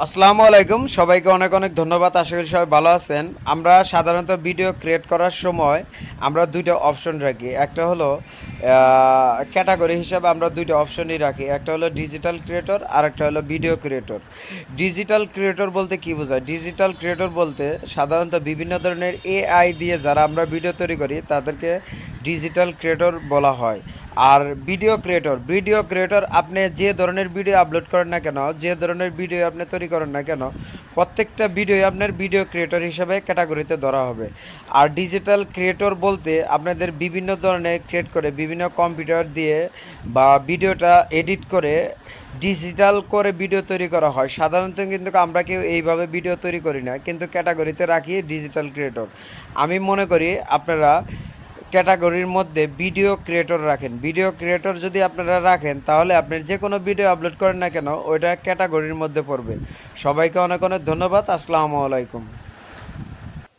আসসালামু আলাইকুম, সবাইকে অনেক অনেক ধন্যবাদ। আশা করি সবাই ভালো আছেন। আমরা সাধারণত ভিডিও ক্রিয়েট করার সময় আমরা দুইটা অপশন রাখি। একটা হলো ক্যাটাগরি হিসাবে আমরা দুইটা অপশনই রাখি। একটা হলো ডিজিটাল ক্রিয়েটর আর একটা হলো ভিডিও ক্রিয়েটর। ডিজিটাল ক্রিয়েটর বলতে কী বোঝায়? ডিজিটাল ক্রিয়েটর বলতে সাধারণত বিভিন্ন ধরনের এআই দিয়ে যারা আমরা ভিডিও তৈরি করি তাদেরকে ডিজিটাল ক্রিয়েটর বলা হয়। আর ভিডিও ক্রিয়েটর আপনি যে ধরনের ভিডিও আপলোড করেন না কেন, যে ধরনের ভিডিও আপনি তৈরি করেন না কেন, প্রত্যেকটা ভিডিও আপনার ভিডিও ক্রিয়েটর হিসেবে ক্যাটাগরিতে ধরা হবে। আর ডিজিটাল ক্রিয়েটর বলতে আপনাদের বিভিন্ন ধরনের ক্রিয়েট করে বিভিন্ন কম্পিউটার দিয়ে বা ভিডিওটা এডিট করে ডিজিটাল করে ভিডিও তৈরি করা হয়। সাধারণত কিন্তু আমরা কেউ এইভাবে ভিডিও তৈরি করি না, কিন্তু ক্যাটাগরিতে রাখি ডিজিটাল ক্রিয়েটর। আমি মনে করি আপনারা ক্যাটাগরির মধ্যে ভিডিও ক্রিয়েটর রাখেন। ভিডিও ক্রিয়েটর যদি আপনারা রাখেন তাহলে আপনার যে কোনো ভিডিও আপলোড করেন না কেন ওইটা ক্যাটাগরির মধ্যে পড়বে। সবাইকে অনেক অনেক ধন্যবাদ। আসসালামু আলাইকুম।